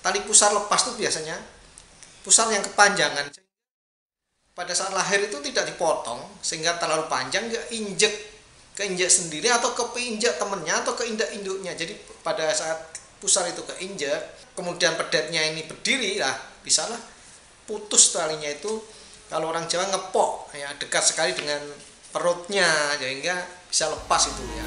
tali pusar lepas tuh biasanya pusar yang kepanjangan. Pada saat lahir itu tidak dipotong sehingga terlalu panjang, keinjek sendiri atau keinjak temennya atau keinjak induknya. Jadi pada saat pusar itu keinjak, kemudian pedetnya ini berdiri, lah bisalah putus talinya itu. Kalau orang Jawa ngepok ya, dekat sekali dengan perutnya sehingga bisa lepas itu ya.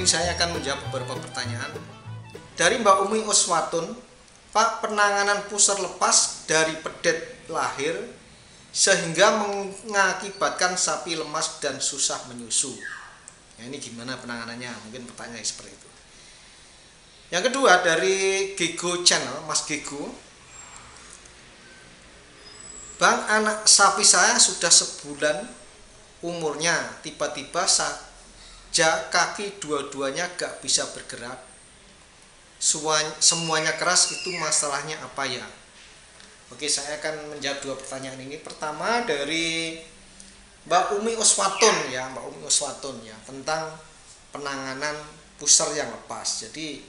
Saya akan menjawab beberapa pertanyaan dari Mbak Umi Uswatun. Pak, penanganan pusar lepas dari pedet lahir sehingga mengakibatkan sapi lemas dan susah menyusu. Ya, ini gimana penanganannya? Mungkin pertanyaan seperti itu. Yang kedua dari Gego Channel, Mas Gego. Bang, anak sapi saya sudah sebulan umurnya, tiba-tiba kaki dua-duanya gak bisa bergerak, semuanya keras, itu masalahnya apa ya? Oke, saya akan menjawab dua pertanyaan ini. Pertama dari Mbak Umi Uswatun ya, Mbak Umi Uswatun ya, tentang penanganan pusar yang lepas. Jadi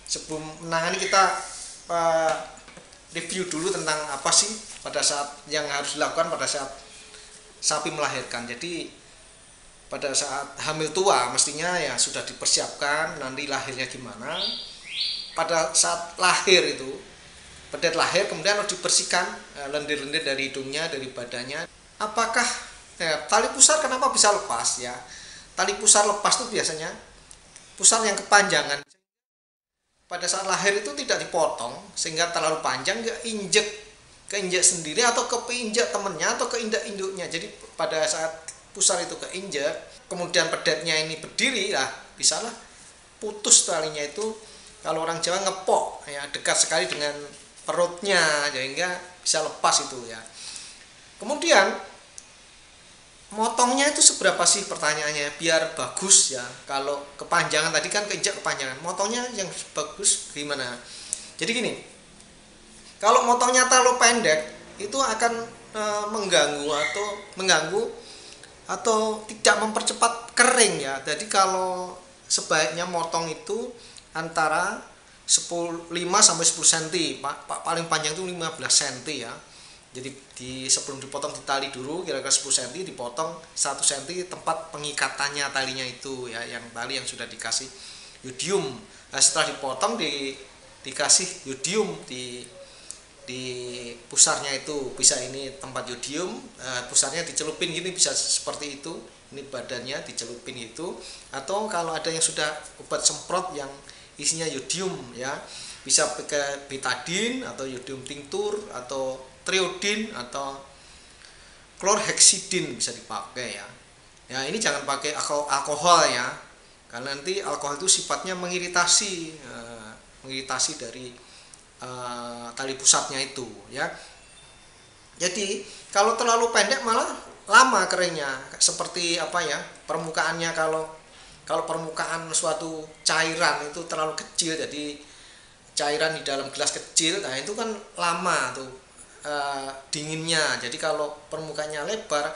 sebelum menangani kita review dulu tentang apa sih pada saat yang harus dilakukan pada saat sapi melahirkan. Jadi pada saat hamil tua mestinya ya sudah dipersiapkan nanti lahirnya gimana. Pada saat lahir itu, pedet lahir, kemudian harus dibersihkan lendir-lendir dari hidungnya, dari badannya. Apakah tali pusar kenapa bisa lepas ya? Tali pusar lepas itu biasanya pusar yang kepanjangan. Pada saat lahir itu tidak dipotong sehingga terlalu panjang, keinjek sendiri atau keinjak temennya atau keinjak induknya. Jadi pada saat pusar itu keinjak, kemudian pedetnya ini berdiri, lah bisalah putus talinya itu. Kalau orang Jawa ngepok ya, dekat sekali dengan perutnya sehingga bisa lepas itu ya. Kemudian motongnya itu seberapa sih pertanyaannya biar bagus ya? Kalau kepanjangan tadi kan keinjak kepanjangan, motongnya yang bagus gimana? Jadi gini, kalau motongnya terlalu pendek itu akan mengganggu atau tidak mempercepat kering ya. Jadi kalau sebaiknya motong itu antara 5 sampai 10 cm, paling panjang itu 15 cm ya. Jadi sebelum dipotong di tali dulu kira-kira 10 cm, dipotong 1 cm tempat pengikatannya talinya itu ya, yang tali yang sudah dikasih yodium. Nah, setelah dipotong dikasih yodium di pusarnya itu, bisa ini tempat yodium, pusarnya dicelupin gini, bisa seperti itu, ini badannya dicelupin itu. Atau kalau ada yang sudah obat semprot yang isinya yodium ya, bisa pakai betadine atau yodium tinctur atau triodin atau chlorhexidine bisa dipakai ya. Ya, ini jangan pakai alkohol ya, karena nanti alkohol itu sifatnya mengiritasi dari tali pusatnya itu ya. Jadi kalau terlalu pendek malah lama keringnya, seperti apa ya, permukaannya, kalau permukaan suatu cairan itu terlalu kecil, jadi cairan di dalam gelas kecil, nah itu kan lama tuh dinginnya. Jadi kalau permukaannya lebar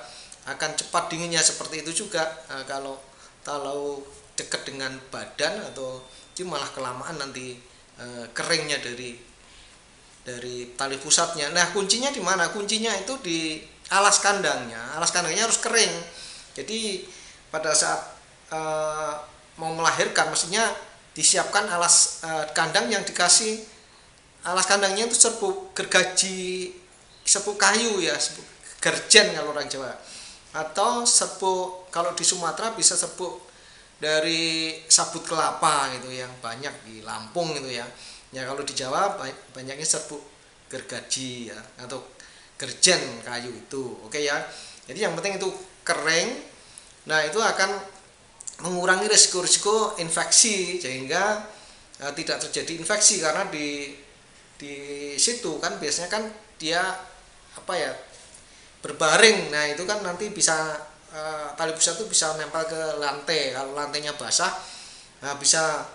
akan cepat dinginnya. Seperti itu juga kalau dekat dengan badan atau itu malah kelamaan nanti keringnya dari tali pusatnya. Nah, kuncinya di mana? Kuncinya itu di alas kandangnya. Alas kandangnya harus kering. Jadi pada saat mau melahirkan mestinya disiapkan alas kandang yang dikasih alas kandangnya itu serbuk gergaji, serbuk kayu ya, serbuk gerjen kalau orang Jawa. Atau serbuk, kalau di Sumatera bisa serbuk dari sabut kelapa gitu yang banyak di Lampung gitu ya. Ya kalau di Jawa banyaknya serbuk gergaji ya, atau gerjen kayu itu. Oke ya. Jadi yang penting itu kering. Nah, itu akan mengurangi risiko-risiko infeksi, sehingga tidak terjadi infeksi, karena di situ kan biasanya kan dia apa ya, berbaring. Nah, itu kan nanti bisa tali pusat itu bisa nempel ke lantai. Kalau lantainya basah, nah bisa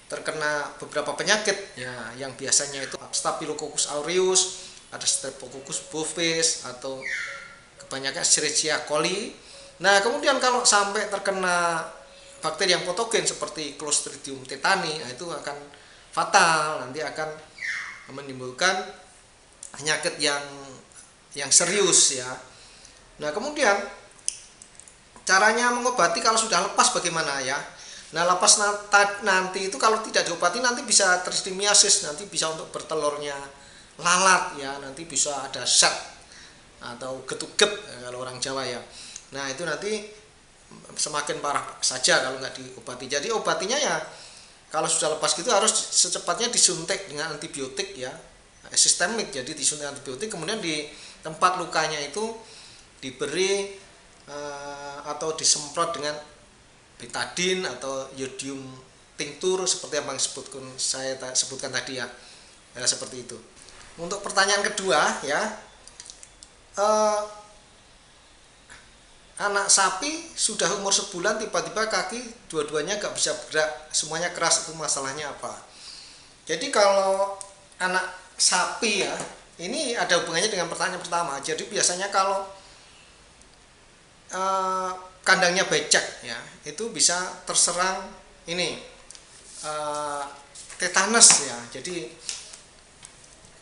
terkena beberapa penyakit ya, yang biasanya itu Staphylococcus aureus, ada Streptococcus bovis, atau kebanyakan Escherichia coli. Nah, kemudian kalau sampai terkena bakteri yang patogen seperti Clostridium tetani, nah itu akan fatal, nanti akan menimbulkan penyakit yang serius ya. Nah, kemudian caranya mengobati kalau sudah lepas bagaimana ya? Nah, lepas nanti itu kalau tidak diobati nanti bisa trisomiosis, nanti bisa untuk bertelurnya lalat ya, nanti bisa ada set atau getuget kalau orang Jawa ya. Nah, itu nanti semakin parah saja kalau nggak diobati. Jadi obatinya ya kalau sudah lepas gitu harus secepatnya disuntik dengan antibiotik ya, sistemik. Jadi disuntik antibiotik, kemudian di tempat lukanya itu diberi atau disemprot dengan betadine atau iodium tinctur seperti yang saya sebutkan tadi ya, seperti itu. Untuk pertanyaan kedua ya, anak sapi sudah umur sebulan tiba-tiba kaki dua-duanya gak bisa bergerak, semuanya keras, itu masalahnya apa? Jadi kalau anak sapi ya, ini ada hubungannya dengan pertanyaan pertama. Jadi biasanya kalau kandangnya becek ya, itu bisa terserang ini tetanus ya. Jadi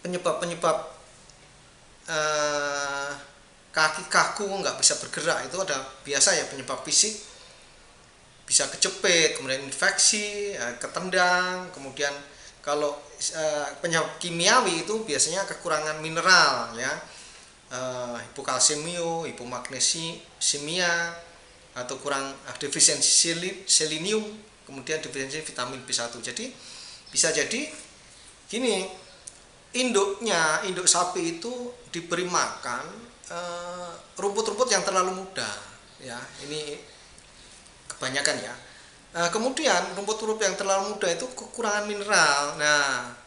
penyebab kaki kaku nggak bisa bergerak itu ada biasa ya, penyebab fisik bisa kejepit, kemudian infeksi, ketendang, kemudian kalau penyebab kimiawi itu biasanya kekurangan mineral ya, hipokalsemia, hipomagnesemia, atau kurang defisiensi selenium, kemudian defisiensi vitamin B1. Jadi bisa jadi gini, induk sapi itu diberi makan rumput-rumput yang terlalu muda ya, ini kebanyakan ya. Kemudian rumput-rumput yang terlalu muda itu kekurangan mineral. Nah,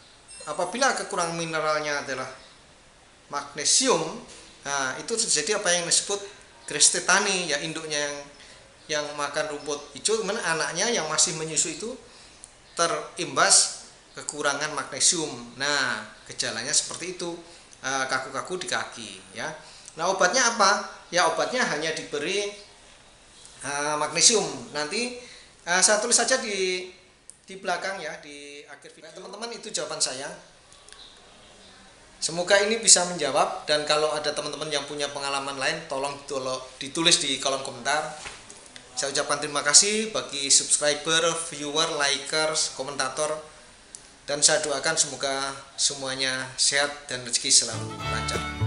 apabila kekurangan mineralnya adalah magnesium, nah itu terjadi apa yang disebut Grass tetani ya, induknya yang makan rumput hijau, kemudian anaknya yang masih menyusui itu terimbas kekurangan magnesium. Nah, gejalanya seperti itu, kaku-kaku di kaki ya. Nah, obatnya apa? Ya, obatnya hanya diberi magnesium. Nanti saya tulis saja di belakang ya, di akhir video. Teman-teman, itu jawaban saya. Semoga ini bisa menjawab, dan kalau ada teman-teman yang punya pengalaman lain tolong ditulis di kolom komentar. Saya ucapkan terima kasih bagi subscriber, viewer, likers, komentator, dan saya doakan semoga semuanya sehat dan rezeki selalu lancar.